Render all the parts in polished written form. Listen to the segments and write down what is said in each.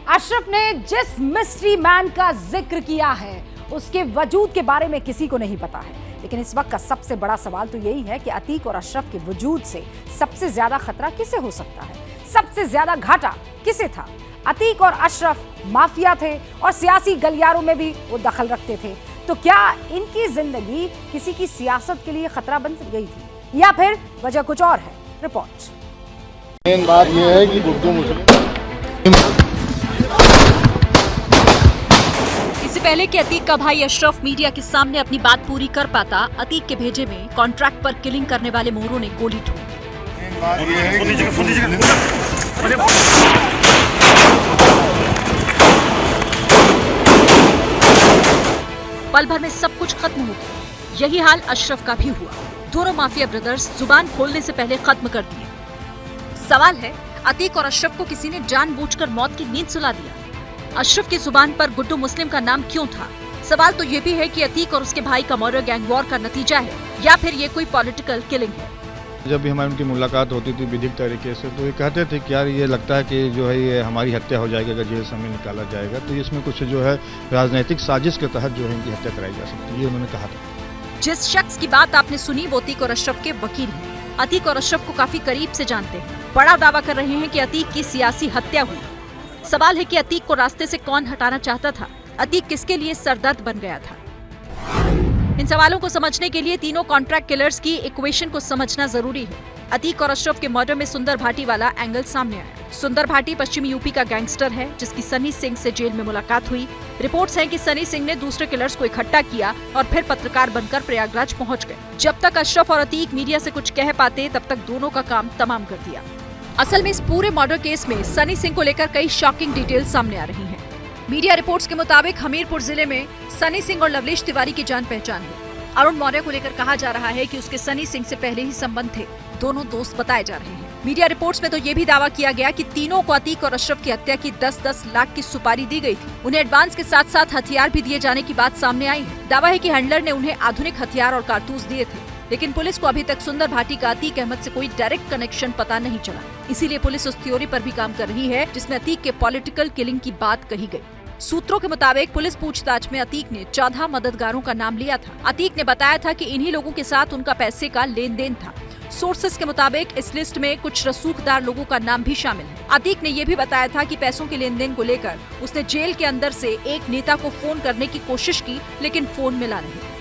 अशरफ ने जिस mystery man का जिक्र किया है उसके वजूद के बारे में किसी को नहीं पता है, लेकिन इस वक्त का सबसे बड़ा सवाल तो यही है कि अतीक और अशरफ के वजूद से सबसे ज्यादा खतरा किसे हो सकता है, सबसे ज्यादा घाटा किसे था। अतीक और अशरफ माफिया थे और सियासी गलियारों में भी वो दखल रखते थे, तो क्या इनकी जिंदगी किसी की सियासत के लिए खतरा बन गई थी या फिर वजह कुछ और है। रिपोर्ट। मेन बात यह है कि गुड्डू मुस्लिम इससे पहले कि अतीक का भाई अशरफ मीडिया के सामने अपनी बात पूरी कर पाता, अतीक के भेजे में कॉन्ट्रैक्ट पर किलिंग करने वाले मोहरों ने गोली ठोकी। पल भर में सब कुछ खत्म हो गया। यही हाल अशरफ का भी हुआ। दोनों माफिया ब्रदर्स जुबान खोलने से पहले खत्म कर दिए। सवाल है, अतीक और अशरफ को किसी ने जानबूझकर मौत की नींद सुला दिया? अशरफ की जुबान पर गुड्डू मुस्लिम का नाम क्यों था? सवाल तो ये भी है कि अतीक और उसके भाई का मर्डर गैंग वॉर का नतीजा है या फिर ये कोई पॉलिटिकल किलिंग है। जब भी हमारी उनकी मुलाकात होती थी विधिक तरीके से, तो ये कहते थे कि यार ये लगता है कि जो है ये हमारी हत्या हो जाएगी अगर जेल से हमें निकाला जाएगा, तो इसमें कुछ जो है राजनीतिक साजिश के तहत जो है इनकी हत्या कराई जा सकती है, ये उन्होंने कहा था। जिस शख्स की बात आपने सुनी वो अतीक और अशरफ के वकील हैं। अतीक और अशरफ को काफी करीब से जानते हैं। बड़ा दावा कर रहे हैं कि अतीक की सियासी हत्या हुई। सवाल है कि अतीक को रास्ते से कौन हटाना चाहता था? अतीक किसके लिए सरदर्द बन गया था? इन सवालों को समझने के लिए तीनों कॉन्ट्रैक्ट किलर्स की इक्वेशन को समझना जरूरी है। अतीक और अशरफ के मर्डर में सुंदर भाटी वाला एंगल सामने आया। सुंदर भाटी पश्चिमी यूपी का गैंगस्टर है जिसकी सनी सिंह से जेल में मुलाकात हुई। रिपोर्ट्स हैं कि सनी सिंह ने दूसरे किलर्स को इकट्ठा किया और फिर पत्रकार बनकर प्रयागराज पहुंच गए। जब तक अशरफ और अतीक मीडिया से कुछ कह पाते तब तक दोनों का काम तमाम कर दिया। असल में इस पूरे मर्डर केस में सनी सिंह को लेकर कई शॉकिंग डिटेल्स सामने आ रही हैं। मीडिया रिपोर्ट्स के मुताबिक हमीरपुर जिले में सनी सिंह और लवलेश तिवारी की जान पहचान हुई। अरुण मौर्य को लेकर कहा जा रहा है कि उसके सनी सिंह से पहले ही संबंध थे। दोनों दोस्त बताए जा रहे हैं। मीडिया रिपोर्ट्स में तो ये भी दावा किया गया कि तीनों को अतीक और अशरफ की हत्या की 10-10 लाख की सुपारी दी गई थी। उन्हें एडवांस के साथ साथ हथियार भी दिए जाने की बात सामने आई है। दावा है कि हैंडलर ने उन्हें आधुनिक हथियार और कारतूस दिए थे, लेकिन पुलिस को अभी तक सुंदर भाटी का अतीक अहमद से कोई डायरेक्ट कनेक्शन पता नहीं चला। इसीलिए पुलिस उस थ्योरी पर भी काम कर रही है जिसमें अतीक के पॉलिटिकल किलिंग की बात कही गई। सूत्रों के मुताबिक पुलिस पूछताछ में अतीक ने 14 मददगारों का नाम लिया था। अतीक ने बताया था कि इन्हीं लोगों के साथ उनका पैसे का लेन देन था। सोर्सेस के मुताबिक इस लिस्ट में कुछ रसूखदार लोगों का नाम भी शामिल है। अतीक ने यह भी बताया था कि पैसों के लेन देन को लेकर उसने जेल के अंदर से एक नेता को फोन करने की कोशिश की, लेकिन फोन मिला नहीं।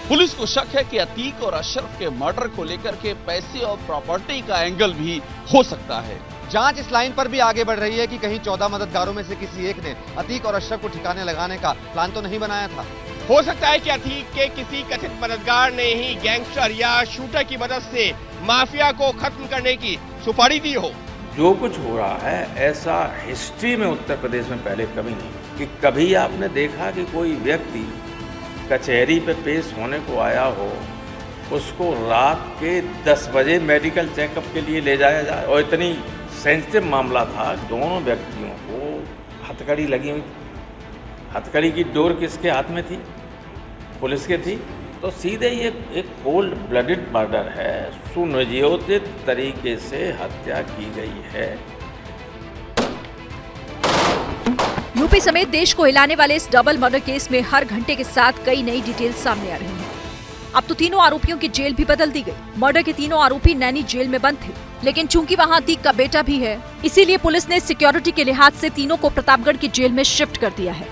पुलिस को शक है कि अतीक और अशरफ के मर्डर को लेकर के पैसे और प्रॉपर्टी का एंगल भी हो सकता है। जांच इस लाइन पर भी आगे बढ़ रही है कि कहीं 14 मददगारों में से किसी एक ने अतीक और अशरफ को ठिकाने लगाने का प्लान तो नहीं बनाया था। हो सकता है कि अतीक के किसी कथित मददगार ने ही गैंगस्टर या शूटर की मदद से माफिया को खत्म करने की सुपारी दी हो। जो कुछ हो रहा है ऐसा हिस्ट्री में उत्तर प्रदेश में पहले कभी नहीं कि कभी आपने देखा कि कोई व्यक्ति कचहरी पे पेश होने को आया हो, उसको रात के 10 बजे मेडिकल चेकअप के लिए ले जाया जाए। और इतनी सेंसिटिव मामला था, दोनों व्यक्तियों को हथकड़ी लगी हुई थी। हथकड़ी की डोर किसके हाथ में थी? पुलिस के थी। तो सीधे ये एक कोल्ड ब्लडेड मर्डर है, सुनियोजित तरीके से हत्या की गई है। यूपी समेत देश को हिलाने वाले इस डबल मर्डर केस में हर घंटे के साथ कई नई डिटेल्स सामने आ रही हैं। अब तो तीनों आरोपियों की जेल भी बदल दी गई। मर्डर के तीनों आरोपी नैनी जेल में बंद थे, लेकिन चूंकि वहां अतीक का बेटा भी है, इसीलिए पुलिस ने सिक्योरिटी के लिहाज से तीनों को प्रतापगढ़ की जेल में शिफ्ट कर दिया है।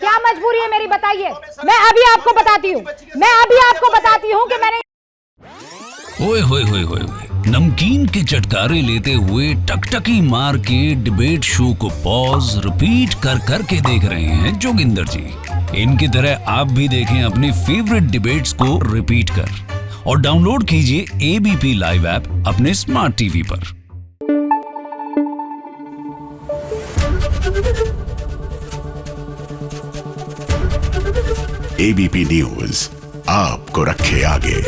क्या मजबूरी है मेरी, बताइए। मैं अभी आपको बताती हूँ कि मैंने ओए होए होए होए नमकीन के चटकारे लेते हुए टकटकी मार के डिबेट शो को पॉज रिपीट कर करके देख रहे हैं जोगिंदर जी। इनकी तरह आप भी देखें अपनी फेवरेट डिबेट्स को रिपीट कर और डाउनलोड कीजिए एबीपी लाइव ऐप अपने स्मार्ट टीवी पर। एबीपी न्यूज आपको रखे आगे।